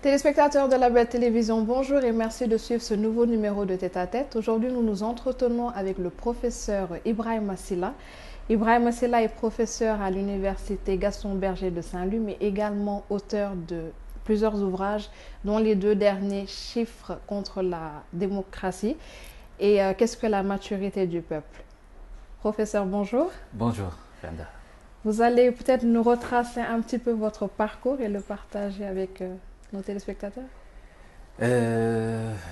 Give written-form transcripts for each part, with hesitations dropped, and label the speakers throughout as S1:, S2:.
S1: Téléspectateurs de la Belle Télévision, bonjour et merci de suivre ce nouveau numéro de Tête à Tête. Aujourd'hui, nous nous entretenons avec le professeur Ibrahima Sylla. Ibrahima Sylla est professeur à l'université Gaston Berger de Saint-Louis, mais également auteur de plusieurs ouvrages, dont les deux derniers chiffres contre la démocratie et qu'est-ce que la maturité du peuple. Professeur, bonjour.
S2: Bonjour, Fenda.
S1: Vous allez peut-être nous retracer un petit peu votre parcours et le partager avec nos téléspectateurs.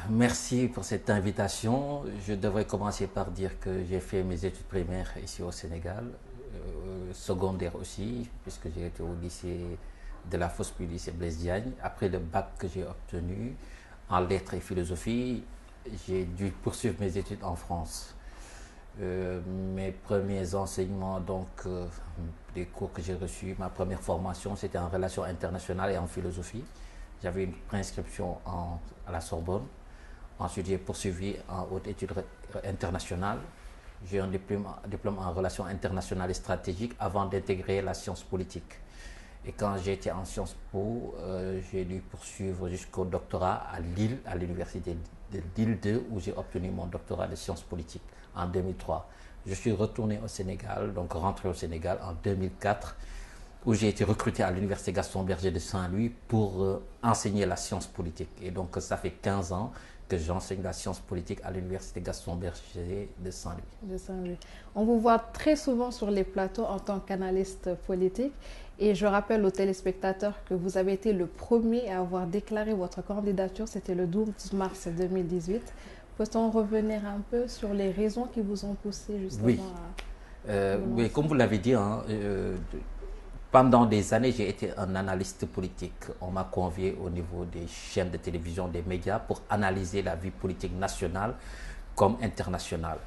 S2: Merci pour cette invitation. Je devrais commencer par dire que j'ai fait mes études primaires ici au Sénégal, secondaire aussi, puisque j'ai été au lycée de la Fosse puis lycée Blaise Diagne. Après le bac que j'ai obtenu en lettres et philosophie, j'ai dû poursuivre mes études en France. Mes premiers enseignements, donc des cours que j'ai reçus, ma première formation, c'était en relations internationales et en philosophie. J'avais une préinscription à la Sorbonne. Ensuite, j'ai poursuivi en haute études internationales. J'ai un diplôme en relations internationales et stratégiques avant d'intégrer la science politique. Et quand j'étais en Sciences Po, j'ai dû poursuivre jusqu'au doctorat à Lille, à l'université de Lille 2, où j'ai obtenu mon doctorat de sciences politiques en 2003. Je suis retourné au Sénégal, donc rentré au Sénégal en 2004, où j'ai été recruté à l'université Gaston Berger de Saint-Louis pour enseigner la science politique. Et donc ça fait 15 ans que j'enseigne la science politique à l'université Gaston Berger de Saint-Louis.
S1: On vous voit très souvent sur les plateaux en tant qu'analyste politique. Et je rappelle aux téléspectateurs que vous avez été le premier à avoir déclaré votre candidature. C'était le 12 mars 2018. Peut-on revenir un peu sur les raisons qui vous ont poussé justement
S2: oui, comme vous l'avez dit, pendant des années, j'ai été un analyste politique. On m'a convié au niveau des chaînes de télévision, des médias, pour analyser la vie politique nationale comme internationale.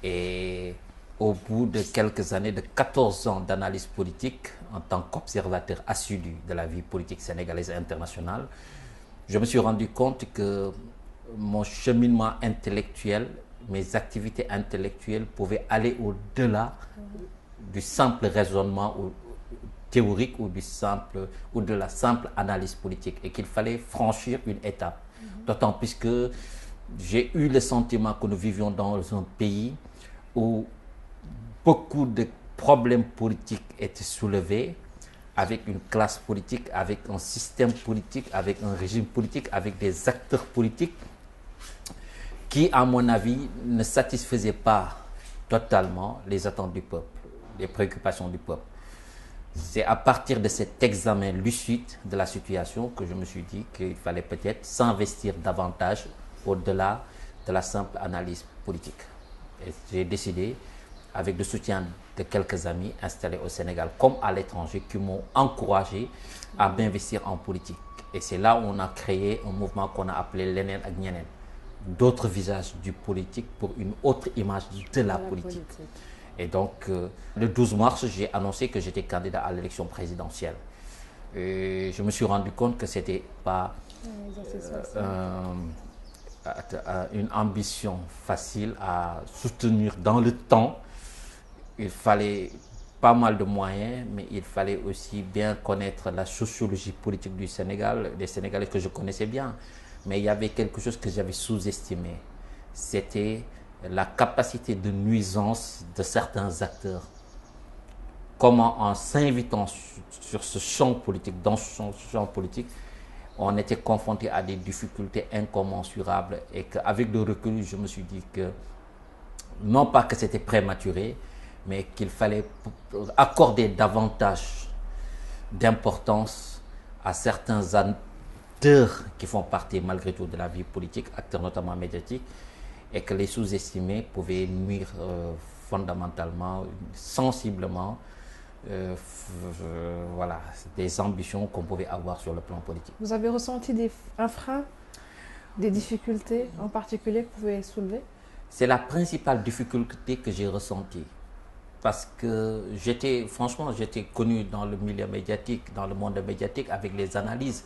S2: Et au bout de quelques années, de 14 ans d'analyse politique, en tant qu'observateur assidu de la vie politique sénégalaise et internationale, je me suis rendu compte que mon cheminement intellectuel, mes activités intellectuelles pouvaient aller au-delà du simple raisonnement théorique ou de la simple analyse politique, et qu'il fallait franchir une étape. D'autant plus que j'ai eu le sentiment que nous vivions dans un pays où beaucoup de problèmes politiques étaient soulevés, avec une classe politique, avec un système politique, avec un régime politique, avec des acteurs politiques qui, à mon avis, ne satisfaisaient pas totalement les attentes du peuple, les préoccupations du peuple. C'est à partir de cet examen lucide de la situation que je me suis dit qu'il fallait peut-être s'investir davantage au-delà de la simple analyse politique. Et j'ai décidé, avec le soutien de quelques amis installés au Sénégal comme à l'étranger, qui m'ont encouragé à m'investir en politique. Et c'est là où on a créé un mouvement qu'on a appelé Lenen ak Ñeneen, d'autres visages du politique pour une autre image de la politique. Et donc, le 12 mars, j'ai annoncé que j'étais candidat à l'élection présidentielle. Et je me suis rendu compte que ce n'était pas une ambition facile à soutenir dans le temps. Il fallait pas mal de moyens, mais il fallait aussi bien connaître la sociologie politique du Sénégal, des Sénégalais que je connaissais bien. Mais il y avait quelque chose que j'avais sous-estimé. C'était la capacité de nuisance de certains acteurs. Comment, en s'invitant sur ce champ politique, dans ce champ politique, on était confronté à des difficultés incommensurables, et qu'avec le recul, je me suis dit que non pas que c'était prématuré, mais qu'il fallait accorder davantage d'importance à certains acteurs qui font partie malgré tout de la vie politique, acteurs notamment médiatiques, et que les sous-estimés pouvaient nuire fondamentalement, sensiblement, voilà, des ambitions qu'on pouvait avoir sur le plan politique.
S1: Vous avez ressenti un frein, des difficultés en particulier que vous pouvez soulever?
S2: C'est la principale difficulté que j'ai ressentie. Parce que franchement, j'étais connu dans le milieu médiatique, dans le monde médiatique, avec les analyses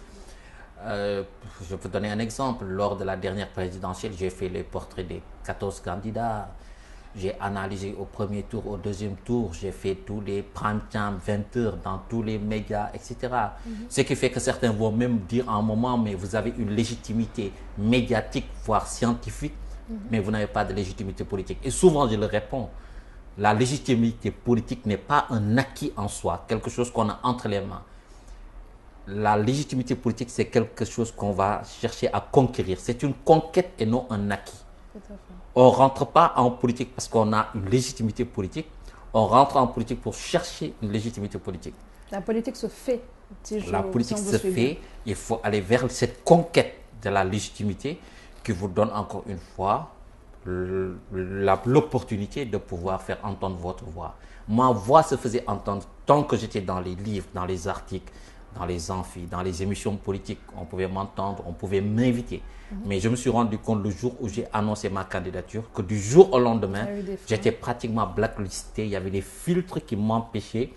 S2: Euh, je peux donner un exemple. Lors de la dernière présidentielle, j'ai fait les portraits des 14 candidats. J'ai analysé au premier tour, au deuxième tour. J'ai fait tous les prime time, 20 heures dans tous les médias, etc. Ce qui fait que certains vont même dire à un moment, mais vous avez une légitimité médiatique, voire scientifique, mais vous n'avez pas de légitimité politique. Et souvent, je leur réponds, la légitimité politique n'est pas un acquis en soi, quelque chose qu'on a entre les mains. La légitimité politique, c'est quelque chose qu'on va chercher à conquérir. C'est une conquête et non un acquis. On ne rentre pas en politique parce qu'on a une légitimité politique. On rentre en politique pour chercher une légitimité politique.
S1: La politique se fait.
S2: La politique se fait. Il faut aller vers cette conquête de la légitimité qui vous donne encore une fois l'opportunité de pouvoir faire entendre votre voix. Ma voix se faisait entendre tant que j'étais dans les livres, dans les articles, dans les amphis, dans les émissions politiques. On pouvait m'entendre, on pouvait m'inviter. Mais je me suis rendu compte le jour où j'ai annoncé ma candidature que du jour au lendemain, j'étais pratiquement blacklisté. Il y avait des filtres qui m'empêchaient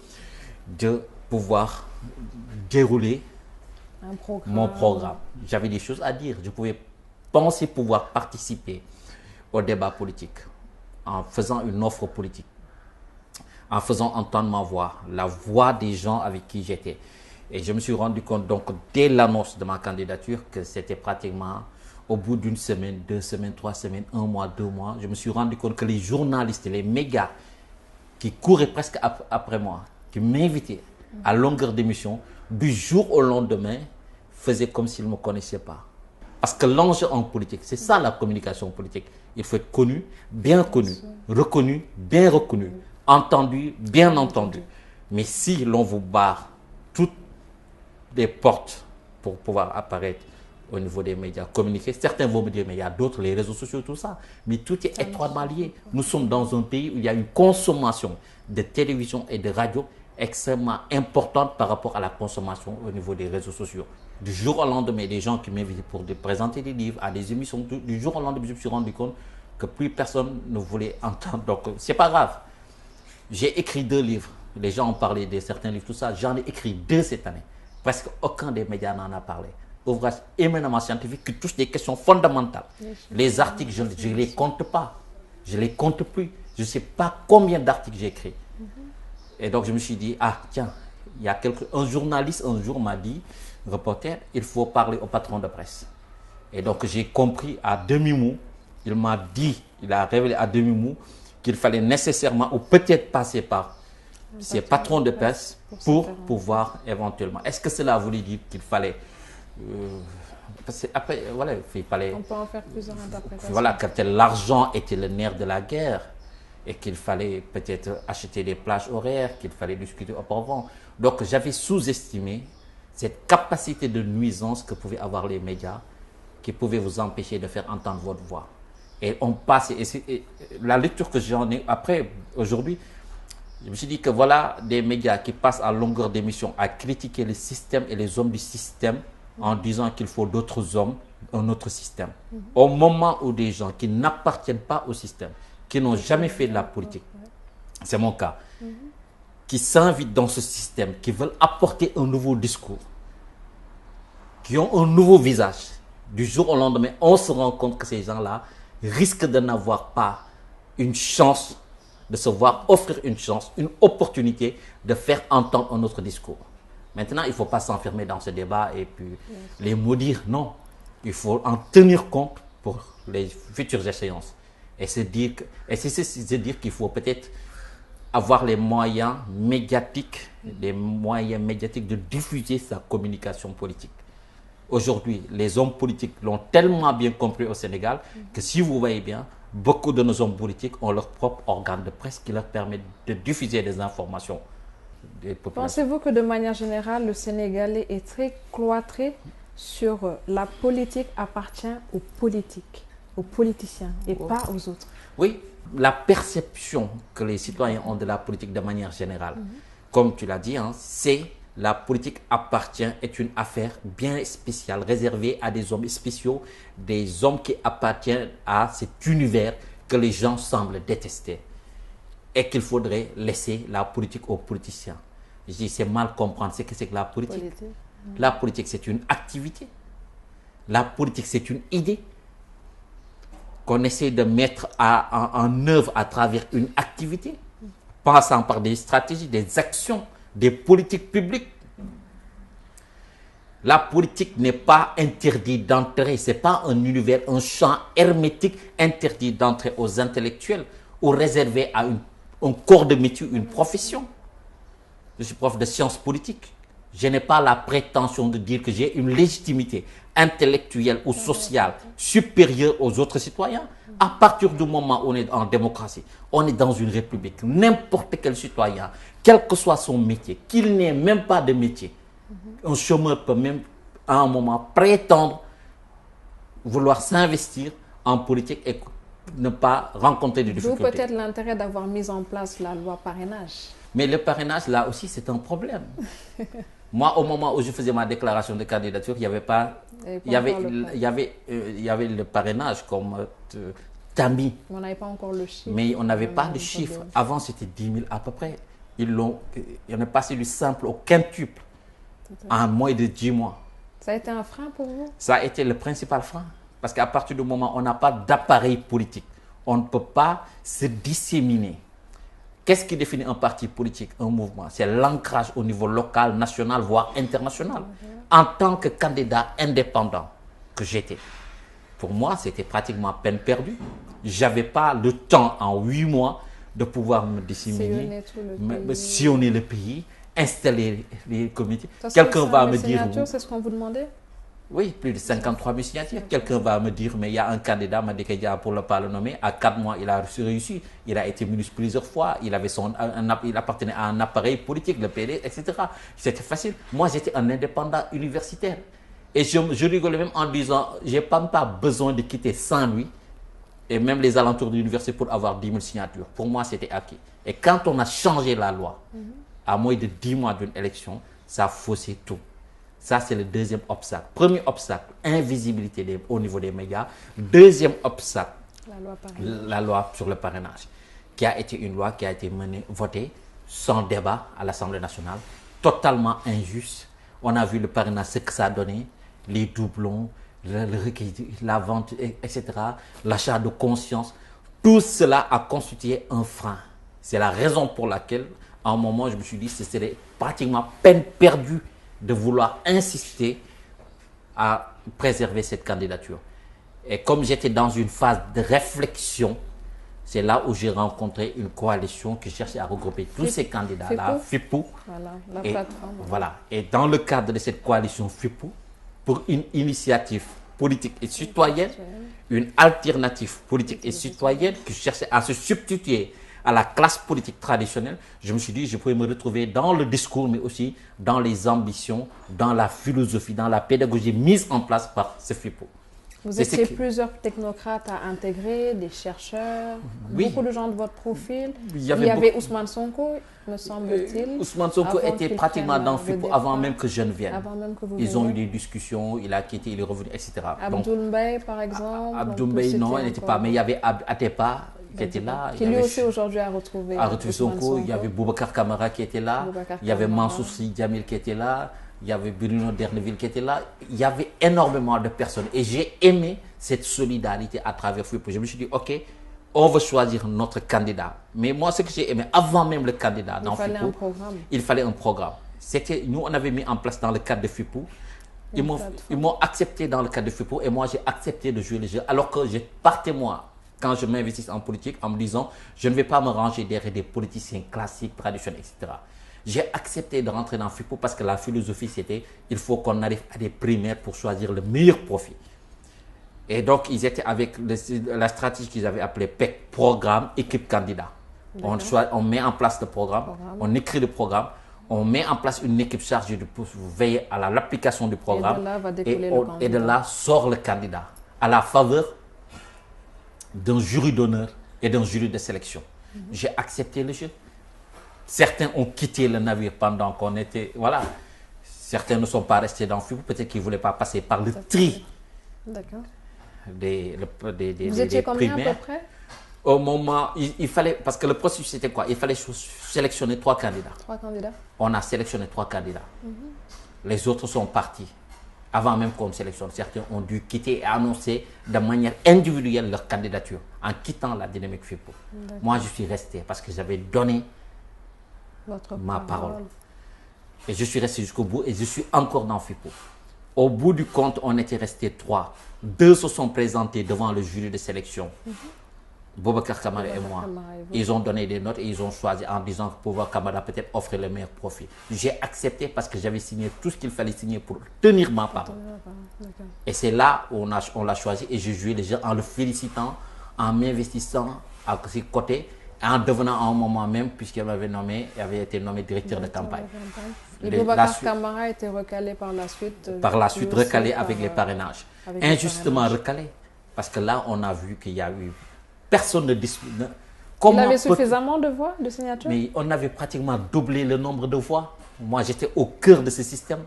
S2: de pouvoir dérouler mon programme. J'avais des choses à dire. Je pouvais penser pouvoir participer au débat politique en faisant une offre politique, en faisant entendre ma voix, la voix des gens avec qui j'étais. Et je me suis rendu compte donc dès l'annonce de ma candidature que c'était pratiquement au bout d'une semaine, 2 semaines, 3 semaines, 1 mois, 2 mois, je me suis rendu compte que les journalistes, les médias qui couraient presque après moi, qui m'invitaient à longueur d'émission, du jour au lendemain, faisaient comme s'ils ne me connaissaient pas. Parce que l'enjeu en politique, c'est ça la communication politique. Il faut être connu, bien connu, reconnu, bien reconnu, entendu, bien entendu. Mais si l'on vous barre toutes les portes pour pouvoir apparaître au niveau des médias, communiquer, certains vont me dire, mais il y a d'autres, les réseaux sociaux, tout ça. Mais tout est étroitement lié. Nous sommes dans un pays où il y a une consommation de télévision et de radio extrêmement importante par rapport à la consommation au niveau des réseaux sociaux. Du jour au lendemain, des gens qui m'invitent pour présenter des livres à des émissions, du jour au lendemain, je me suis rendu compte que plus personne ne voulait entendre. Donc, c'est pas grave. J'ai écrit 2 livres. Les gens ont parlé de certains livres, tout ça. J'en ai écrit 2 cette année. Presque aucun des médias n'en a parlé. Ouvrages éminemment scientifiques qui touchent des questions fondamentales. Les articles, je ne les compte pas. Je ne les compte plus. Je ne sais pas combien d'articles j'ai écrits. Et donc, je me suis dit, ah, tiens, il y a un journaliste un jour m'a dit, reporter, il faut parler au patron de presse. Et donc, j'ai compris à demi-mot, il m'a dit, il a révélé à demi-mot qu'il fallait nécessairement ou peut-être passer par ces patrons de presse pour pouvoir éventuellement. Est-ce que cela voulait dire qu'il fallait... parce que après, voilà, il fallait...
S1: On peut en faire plusieurs interprétations.
S2: Voilà, que l'argent était le nerf de la guerre et qu'il fallait peut-être acheter des plages horaires, qu'il fallait discuter auparavant. Donc, j'avais sous-estimé cette capacité de nuisance que pouvaient avoir les médias qui pouvaient vous empêcher de faire entendre votre voix. Et on passe, et la lecture que j'en ai après, aujourd'hui, je me suis dit que voilà des médias qui passent à longueur d'émission à critiquer le système et les hommes du système en disant qu'il faut d'autres hommes, un autre système. Au moment où des gens qui n'appartiennent pas au système, qui n'ont jamais fait de la politique, c'est mon cas, qui s'invitent dans ce système, qui veulent apporter un nouveau discours, qui ont un nouveau visage, du jour au lendemain, on se rend compte que ces gens-là risquent de n'avoir pas une chance, de se voir offrir une chance, une opportunité de faire entendre un autre discours. Maintenant, il ne faut pas s'enfermer dans ce débat et puis les maudire. Non, il faut en tenir compte pour les futures échéances. Et c'est dire qu'il faut peut-être avoir les moyens médiatiques de diffuser sa communication politique. Aujourd'hui, les hommes politiques l'ont tellement bien compris au Sénégal que si vous voyez bien, beaucoup de nos hommes politiques ont leur propre organe de presse qui leur permet de diffuser des informations des populations.
S1: Pensez-vous que de manière générale, le Sénégalais est très cloîtré sur la politique appartient aux politiques, aux politiciens et pas aux autres?
S2: Oui, la perception que les citoyens ont de la politique de manière générale, comme tu l'as dit, hein, c'est la politique est une affaire bien spéciale, réservée à des hommes spéciaux, des hommes qui appartiennent à cet univers que les gens semblent détester et qu'il faudrait laisser la politique aux politiciens. Je dis, c'est mal comprendre ce que c'est que la politique. La politique, c'est une activité. La politique, c'est une idée qu'on essaie de mettre en œuvre à travers une activité, passant par des stratégies, des actions, des politiques publiques. La politique n'est pas interdite d'entrer, ce n'est pas un univers, un champ hermétique interdit d'entrer aux intellectuels ou réservé à un corps de métier, une profession. Je suis prof de sciences politiques. Je n'ai pas la prétention de dire que j'ai une légitimité intellectuelle ou sociale supérieure aux autres citoyens. À partir du moment où on est en démocratie, on est dans une république, n'importe quel citoyen, quel que soit son métier, qu'il n'ait même pas de métier, un chômeur peut même à un moment prétendre vouloir s'investir en politique et ne pas rencontrer de difficultés.
S1: D'où peut-être l'intérêt d'avoir mis en place la loi parrainage.
S2: Mais le parrainage, là aussi, c'est un problème. Moi, au moment où je faisais ma déclaration de candidature, il n'y avait pas... Il y avait le parrainage comme tamis.
S1: On n'avait pas encore le chiffre.
S2: Mais on n'avait pas de chiffre. Avant, c'était 10 000 à peu près. On est passé du simple au quintuple en moins de 10 mois.
S1: Ça a été un frein pour vous?
S2: Ça a été le principal frein. Parce qu'à partir du moment où on n'a pas d'appareil politique, on ne peut pas se disséminer. Qu'est-ce qui définit un parti politique, un mouvement? C'est l'ancrage au niveau local, national, voire international. En tant que candidat indépendant que j'étais, pour moi, c'était pratiquement peine perdue. Je n'avais pas le temps en 8 mois de pouvoir me disséminer, sillonner le pays, installer les comités. Quelqu'un va me dire...
S1: C'est ce qu'on vous demandait?
S2: Oui, plus de 53 000 signatures. Quelqu'un va me dire, mais il y a un candidat, Madikedia, pour ne pas le nommer, à 4 mois, il a réussi. Il a été ministre plusieurs fois, il appartenait à un appareil politique, le PD, etc. C'était facile. Moi, j'étais un indépendant universitaire. Et je rigolais même en disant, je n'ai pas besoin de quitter Saint-Louis et même les alentours de l'université pour avoir 10 000 signatures. Pour moi, c'était acquis. Et quand on a changé la loi, à moins de 10 mois d'une élection, ça a faussé tout. Ça, c'est le deuxième obstacle. Premier obstacle, invisibilité au niveau des médias. Deuxième obstacle, la loi sur le parrainage, qui a été une loi qui a été votée sans débat à l'Assemblée nationale, totalement injuste. On a vu le parrainage, ce que ça a donné, les doublons, le recueil, la vente, etc., l'achat de conscience. Tout cela a constitué un frein. C'est la raison pour laquelle, à un moment, je me suis dit que ce serait pratiquement peine perdue de vouloir insister à préserver cette candidature. Et comme j'étais dans une phase de réflexion, c'est là où j'ai rencontré une coalition qui cherchait à regrouper tous ces candidats-là, FIPO.
S1: Voilà, la plateforme.
S2: Voilà. Et dans le cadre de cette coalition FIPO, pour une initiative politique et citoyenne, une alternative politique et citoyenne qui cherchait à se substituer à la classe politique traditionnelle, je me suis dit, je pouvais me retrouver dans le discours, mais aussi dans les ambitions, dans la philosophie, dans la pédagogie mise en place par ce FIPO.
S1: Vous étiez plusieurs technocrates à intégrer, des chercheurs, beaucoup de gens de votre profil. Il y avait Ousmane Sonko, me semble-t-il.
S2: Ousmane Sonko était pratiquement dans FIPO avant même que je ne vienne. Ils ont eu des discussions, il a quitté, il est revenu, etc.
S1: Abdoul Mbaye, par exemple.
S2: Abdoul Mbaye, non, il n'était pas, mais il y avait Atepa qui était là.
S1: Qui lui aussi aujourd'hui a retrouvé
S2: Sonko. Il y avait Boubacar Camara qui était là. Il y avait Mansour Sy Djamil qui était là. Il y avait Bruno Derneville qui était là. Il y avait énormément de personnes. Et j'ai aimé cette solidarité à travers FIPO. Je me suis dit, OK, on va choisir notre candidat. Mais moi, ce que j'ai aimé, avant même le candidat dans FIPO, il fallait un programme. Nous, on avait mis en place dans le cadre de FIPO. Ils m'ont accepté dans le cadre de FIPO et moi, j'ai accepté de jouer le jeu. Alors que je partais, moi, quand je m'investis en politique, en me disant, je ne vais pas me ranger derrière des politiciens classiques, traditionnels, etc. J'ai accepté de rentrer dans FIPO parce que la philosophie, c'était, il faut qu'on arrive à des primaires pour choisir le meilleur profil. Et donc, ils étaient avec la stratégie qu'ils avaient appelée PEC, programme, équipe candidat. On met en place le programme, on écrit le programme, on met en place une équipe chargée de veiller à l'application du programme. Et de là sort le candidat à la faveur d'un jury d'honneur et d'un jury de sélection. J'ai accepté le jeu. Certains ont quitté le navire pendant qu'on était... Voilà. Certains ne sont pas restés dans FIPO. Peut-être qu'ils ne voulaient pas passer par le tri des
S1: Vous étiez combien à peu près?
S2: Au moment... Il fallait... Parce que le processus, c'était quoi? Il fallait sélectionner 3 candidats.
S1: 3 candidats.
S2: On a sélectionné 3 candidats. Les autres sont partis. avant même qu'on sélectionne. Certains ont dû quitter et annoncer de manière individuelle leur candidature en quittant la dynamique FIPO. Moi, je suis resté parce que j'avais donné ma parole. Et je suis resté jusqu'au bout et je suis encore dans FIPO. Au bout du compte, on était restés 3. 2 se sont présentés devant le jury de sélection. Boubacar Kamara et moi. Ils ont donné des notes et ils ont choisi en disant que Boubacar Kamara peut-être offrir le meilleur profit. J'ai accepté parce que j'avais signé tout ce qu'il fallait signer pour tenir ma parole. Et c'est là où on l'a choisi et j'ai joué les gens en le félicitant, en m'investissant à ses côtés, en devenant à un moment même, puisqu'il avait été nommé directeur de campagne.
S1: Et Boubacar Kamara a été recalé par la suite.
S2: Par la suite, recalé avec les parrainages. Injustement recalé. Parce que là, on a vu qu'il y a eu personne ne dispute.
S1: Il avait suffisamment de voix, de signatures?
S2: Mais on avait pratiquement doublé le nombre de voix. Moi, j'étais au cœur de ce système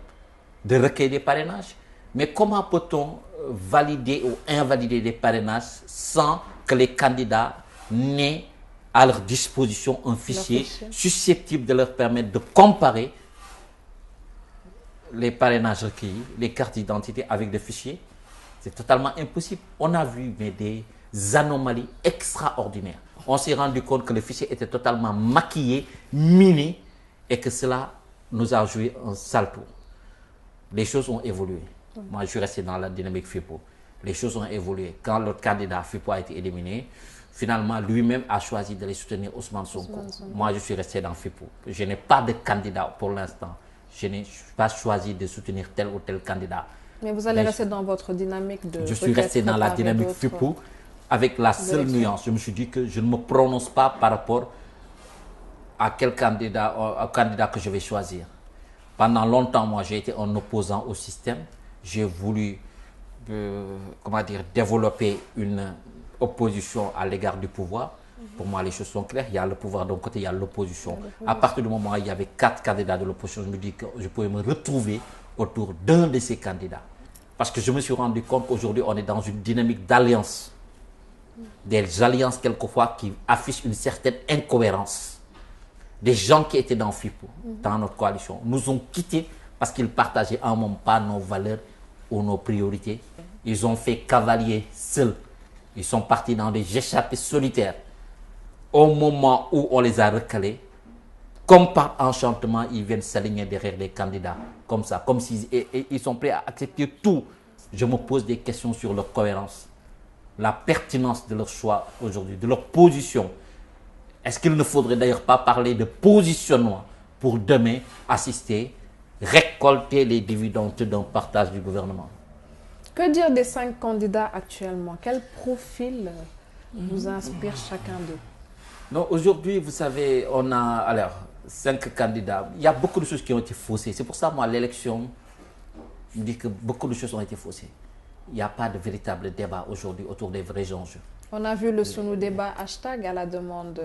S2: de recueil des parrainages. Mais comment peut-on valider ou invalider des parrainages sans que les candidats n'aient à leur disposition un fichier susceptible de leur permettre de comparer les parrainages recueillis, les cartes d'identité avec des fichiers? C'est totalement impossible. On a vu des anomalies extraordinaires. On s'est rendu compte que le fichier était totalement maquillé, miné, et que cela nous a joué un sale tour. Les choses ont évolué. Moi, je suis resté dans la dynamique FIPO. Les choses ont évolué. Quand l'autre candidat FIPO a été éliminé, finalement, lui-même a choisi d'aller soutenir Ousmane Sonko. Moi, je suis resté dans FIPO. Je n'ai pas de candidat pour l'instant. Je n'ai pas choisi de soutenir tel ou tel candidat.
S1: Mais vous allez rester dans votre dynamique de...
S2: Je suis resté dans la dynamique FIPO avec la seule nuance. Je me suis dit que je ne me prononce pas par rapport à quel candidat, au candidat que je vais choisir. Pendant longtemps, moi, j'ai été un opposant au système. J'ai voulu, développer une opposition à l'égard du pouvoir. Pour moi, les choses sont claires. Il y a le pouvoir d'un côté, il y a l'opposition. À partir du moment où il y avait 4 candidats de l'opposition, je me dis que je pouvais me retrouver autour d'un de ces candidats. Parce que je me suis rendu compte qu'aujourd'hui, on est dans une dynamique d'alliance. Des alliances, quelquefois, qui affichent une certaine incohérence. Des gens qui étaient dans FIPO, dans notre coalition, nous ont quittés parce qu'ils partageaient à un moment pas nos valeurs ou nos priorités. Ils ont fait cavalier seuls. Ils sont partis dans des échappées solitaires. Au moment où on les a recalés, comme par enchantement, ils viennent s'aligner derrière des candidats. Comme ça, comme s'ils sont prêts à accepter tout. Je me pose des questions sur leur cohérence, la pertinence de leur choix aujourd'hui, de leur position. Est-ce qu'il ne faudrait d'ailleurs pas parler de positionnement pour demain assister, récolter les dividendes d'un partage du gouvernement?
S1: Que dire des 5 candidats actuellement? Quel profil vous inspire chacun d'eux?
S2: Non, aujourd'hui, vous savez, on a alors 5 candidats. Il y a beaucoup de choses qui ont été faussées. C'est pour ça, moi, l'élection, je me dis que beaucoup de choses ont été faussées. Il n'y a pas de véritable débat aujourd'hui autour des vrais enjeux.
S1: On a vu le sous-nous débat hashtag à la demande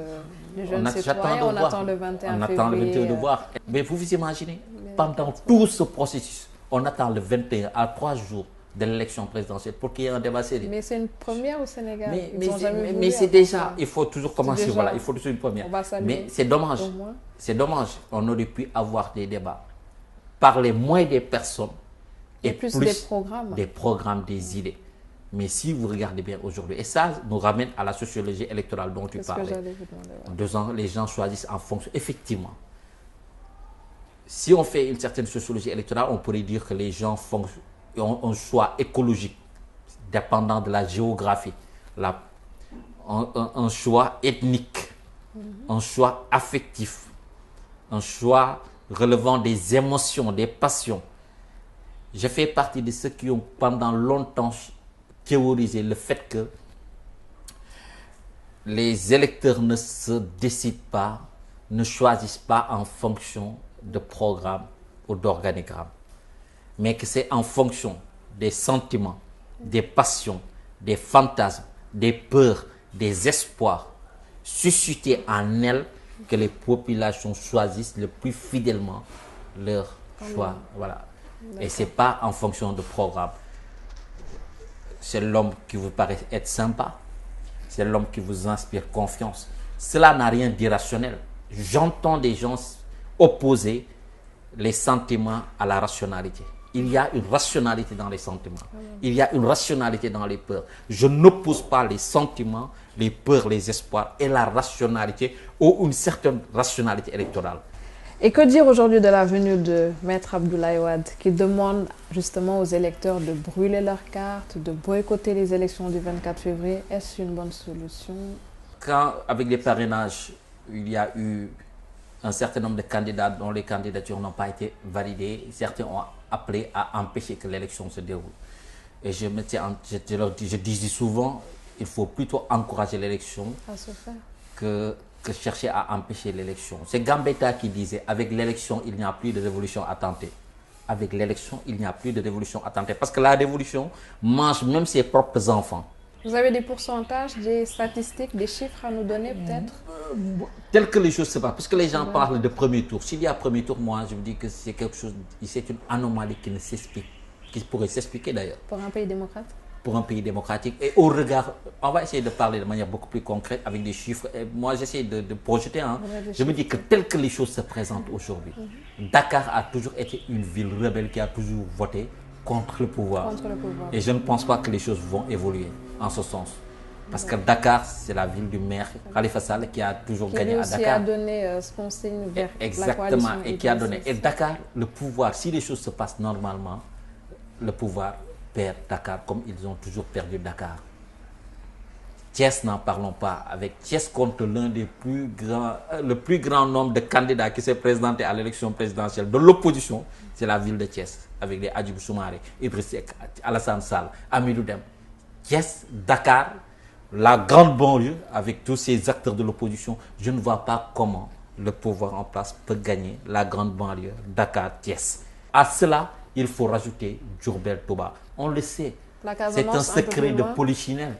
S1: du jeune citoyen. On attend le 21 février. On attend le 21
S2: de voir. Mais vous vous imaginez, pendant tout ce processus, on attend le 21 à 3 jours de l'élection présidentielle pour qu'il y ait un débat sérieux.
S1: Mais c'est une première au Sénégal.
S2: Mais c'est déjà, il faut toujours commencer, voilà, il faut toujours une première. Mais c'est dommage, c'est dommage. On aurait pu avoir des débats, parler moins des personnes et plus des programmes, des idées. Mais si vous regardez bien aujourd'hui, et ça nous ramène à la sociologie électorale dont tu parlais. En 2 ans, les gens choisissent en fonction, effectivement. Si on fait une certaine sociologie électorale, on pourrait dire que les gens font un choix écologique, dépendant de la géographie, un choix ethnique, un choix affectif, un choix relevant des émotions, des passions. Je fais partie de ceux qui ont pendant longtemps théorisé le fait que les électeurs ne se décident pas, ne choisissent pas en fonction de programme ou d'organigramme, mais que c'est en fonction des sentiments, des passions, des fantasmes, des peurs, des espoirs suscités en elles que les populations choisissent le plus fidèlement leur choix. Voilà. Et ce n'est pas en fonction de programme. C'est l'homme qui vous paraît être sympa, c'est l'homme qui vous inspire confiance. Cela n'a rien d'irrationnel. J'entends des gens opposer les sentiments à la rationalité. Il y a une rationalité dans les sentiments. Il y a une rationalité dans les peurs. Je n'oppose pas les sentiments, les peurs, les espoirs et la rationalité ou une certaine rationalité électorale.
S1: Et que dire aujourd'hui de la venue de Maître Abdoulaye Wade qui demande justement aux électeurs de brûler leurs cartes, de boycotter les élections du 24 février? Est-ce une bonne solution?
S2: Quand, avec les parrainages, il y a eu un certain nombre de candidats dont les candidatures n'ont pas été validées, certains ont appelé à empêcher que l'élection se déroule. Et je disais souvent, il faut plutôt encourager l'élection que chercher à empêcher l'élection. C'est Gambetta qui disait, avec l'élection, il n'y a plus de révolution à tenter. Avec l'élection, il n'y a plus de révolution à tenter. Parce que la révolution mange même ses propres enfants.
S1: Vous avez des pourcentages, des statistiques, des chiffres à nous donner peut-être?
S2: Tel que les choses se passent. Parce que les gens parlent de premier tour. S'il y a premier tour, moi je me dis que c'est quelque chose, c'est une anomalie qui ne s'explique, qui pourrait s'expliquer d'ailleurs.
S1: Pour un pays démocrate? Pour
S2: un pays démocratique. Et au regard, on va essayer de parler de manière beaucoup plus concrète avec des chiffres. Et moi j'essaie de projeter. Je me dis que tel que les choses se présentent aujourd'hui, Dakar a toujours été une ville rebelle qui a toujours voté contre le pouvoir. Et je ne pense pas que les choses vont évoluer en ce sens. Parce que Dakar, c'est la ville du maire Khalifa Sall qui a toujours gagné à Dakar.
S1: Qui a donné ce qu'on signe vers
S2: la coalition. Et qui a donné. Et Dakar, le pouvoir, si les choses se passent normalement, le pouvoir perd Dakar comme ils ont toujours perdu Dakar. Thiès, n'en parlons pas. Avec Thiès contre l'un des le plus grand nombre de candidats qui s'est présenté à l'élection présidentielle de l'opposition, c'est la ville de Thiès, avec les Hadjibou Soumaré, Idriss Seck, Alassane Sall, Amidou Dem. Thiès, Dakar, la grande banlieue, avec tous ces acteurs de l'opposition, je ne vois pas comment le pouvoir en place peut gagner la grande banlieue, Dakar, Thiès. À cela, il faut rajouter Diourbel Touba. On le sait, c'est un secret de polichinelle.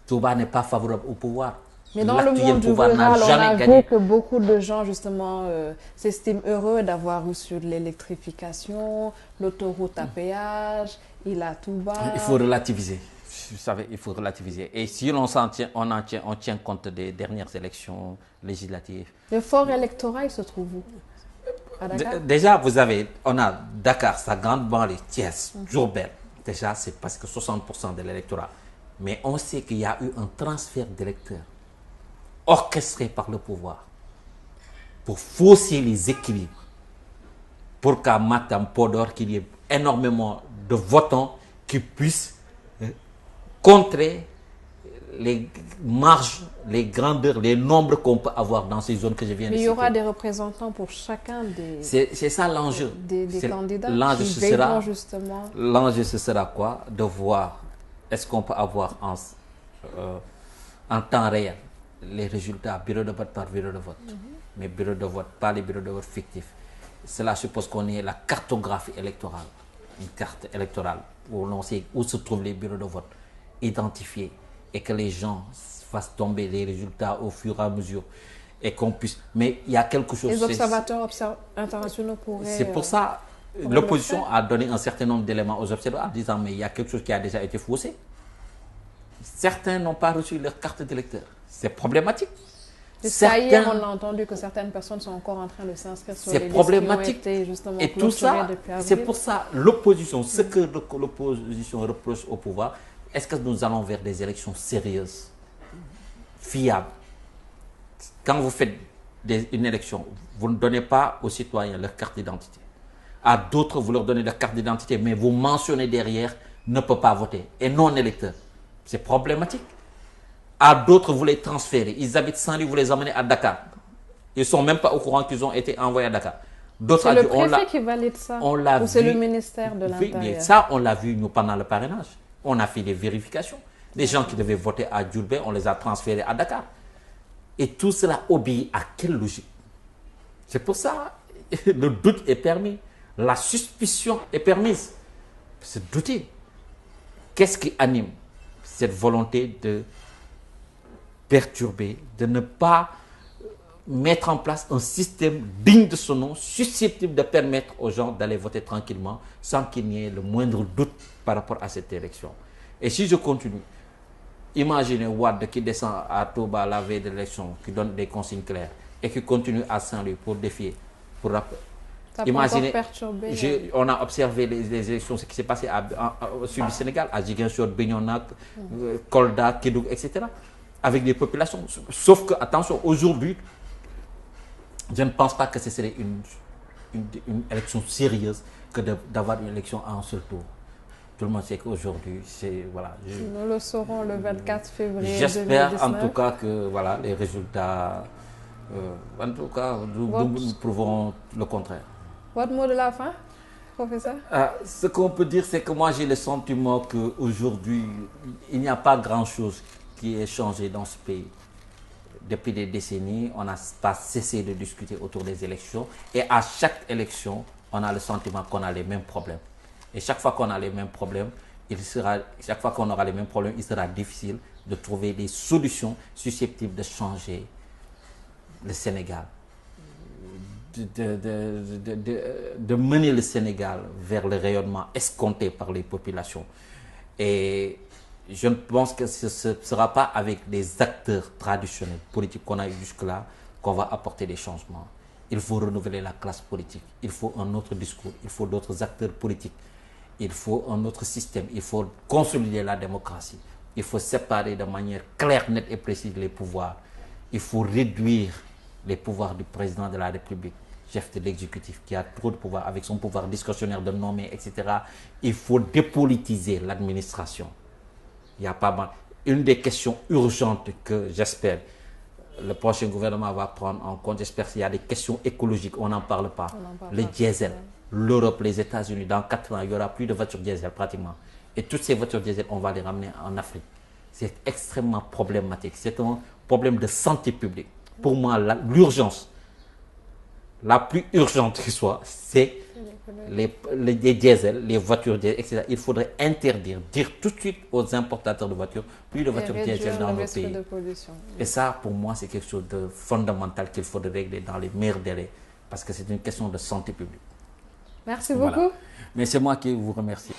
S2: Touba n'est pas favorable au pouvoir.
S1: Mais dans le monde du rural, on a vu que beaucoup de gens, justement, s'estiment heureux d'avoir reçu de l'électrification, l'autoroute à péage, Touba.
S2: Il faut relativiser. Vous savez, il faut relativiser. Et si on tient compte des dernières élections législatives.
S1: Le fort électoral se trouve où? À Dakar?
S2: Déjà, on a Dakar, sa grande banlieue, Thiès, Diourbel. Déjà, c'est parce que 60% de l'électorat. Mais on sait qu'il y a eu un transfert d'électeurs orchestré par le pouvoir pour fausser les équilibres, pour qu'à Matam, Podor, qu'il y ait énormément de votants qui puissent contrer les marges, les grandeurs, les nombres qu'on peut avoir dans ces zones que je viens de citer.
S1: Mais il y aura des représentants pour chacun des...
S2: C'est ça l'enjeu.
S1: Des candidats
S2: l'enjeu,
S1: qui veilleront justement...
S2: L'enjeu, ce sera quoi? De voir est-ce qu'on peut avoir en temps réel les résultats bureau de vote par bureau de vote. Mais bureau de vote, pas les bureaux de vote fictifs. Cela suppose qu'on ait la cartographie électorale. Une carte électorale où l'on sait où se trouvent les bureaux de vote identifiés et que les gens fassent tomber les résultats au fur et à mesure et qu'on puisse... Mais il y a quelque chose...
S1: Les observateurs internationaux pourraient...
S2: C'est pour ça l'opposition a donné un certain nombre d'éléments aux observateurs en disant mais il y a quelque chose qui a déjà été faussé. Certains n'ont pas reçu leur carte d'électeur. C'est problématique.
S1: Hier, on a entendu que certaines personnes sont encore en train de s'inscrire sur les listes
S2: problématique.
S1: Qui ont été justement
S2: et tout ça, c'est pour ça l'opposition, ce que l'opposition reproche au pouvoir, est-ce que nous allons vers des élections sérieuses, fiables? Quand vous faites une élection, vous ne donnez pas aux citoyens leur carte d'identité. À d'autres, vous leur donnez leur carte d'identité, mais vous mentionnez derrière ne peut pas voter et non électeur. C'est problématique. À d'autres, vous les transférez. Ils habitent Saint-Louis, vous les emmenez à Dakar. Ils ne sont même pas au courant qu'ils ont été envoyés à Dakar.
S1: C'est le préfet qui valide ça? Ou c'est le ministère de l'Intérieur?
S2: Ça, on l'a vu nous pendant le parrainage. On a fait des vérifications. Des gens qui devaient voter à Diourbel, on les a transférés à Dakar. Et tout cela obéit à quelle logique? C'est pour ça le doute est permis. La suspicion est permise. Se douter. Qu'est-ce qui anime cette volonté de perturber, de ne pas mettre en place un système digne de son nom, susceptible de permettre aux gens d'aller voter tranquillement sans qu'il n'y ait le moindre doute par rapport à cette élection? Et si je continue, imaginez Wade qui descend à Touba la veille de l'élection, qui donne des consignes claires et qui continue à Saint-Louis pour défier, pour
S1: Ça peut encore perturber.
S2: On a observé les élections, ce qui s'est passé au sud du Sénégal, à Ziguinchor, Bignona, Kolda, Kédougou, etc. Avec des populations. Sauf que, attention, aujourd'hui, je ne pense pas que ce serait une élection sérieuse que d'avoir une élection à un seul tour. Tout le monde sait qu'aujourd'hui, c'est... Voilà,
S1: nous le saurons le 24 février 2019.
S2: J'espère en tout cas que voilà, les résultats... en tout cas, nous prouvons le contraire.
S1: Votre mot de la fin, professeur?
S2: Ce qu'on peut dire, c'est que moi j'ai le sentiment qu'aujourd'hui, il n'y a pas grand-chose qui ait changé dans ce pays. Depuis des décennies, on n'a pas cessé de discuter autour des élections. Et à chaque élection, on a le sentiment qu'on a les mêmes problèmes. Et chaque fois qu'on a les mêmes problèmes, chaque fois qu'on aura les mêmes problèmes, il sera difficile de trouver des solutions susceptibles de changer le Sénégal. De mener le Sénégal vers le rayonnement escompté par les populations. Et je ne pense que ce ne sera pas avec des acteurs traditionnels politiques qu'on a eu jusque-là qu'on va apporter des changements. Il faut renouveler la classe politique. Il faut un autre discours. Il faut d'autres acteurs politiques. Il faut un autre système. Il faut consolider la démocratie. Il faut séparer de manière claire, nette et précise les pouvoirs. Il faut réduire les pouvoirs du président de la République, chef de l'exécutif, qui a trop de pouvoir, avec son pouvoir discrétionnaire de nommer, etc. Il faut dépolitiser l'administration. Il y a pas mal. Une des questions urgentes que j'espère le prochain gouvernement va prendre en compte, j'espère qu'il y a des questions écologiques, on n'en parle pas. Le diesel, l'Europe, les États-Unis, dans 4 ans, il n'y aura plus de voitures diesel pratiquement. Et toutes ces voitures diesel, on va les ramener en Afrique. C'est extrêmement problématique. C'est un problème de santé publique. Pour moi, l'urgence, la plus urgente qui soit, c'est les diesels, les voitures diesel, etc. Il faudrait interdire, dire tout de suite aux importateurs de voitures, plus de voitures diesel dans nos pays. Et ça, pour moi, c'est quelque chose de fondamental qu'il faudrait régler dans les meilleurs délais, parce que c'est une question de santé publique.
S1: Merci beaucoup.
S2: Mais c'est moi qui vous remercie.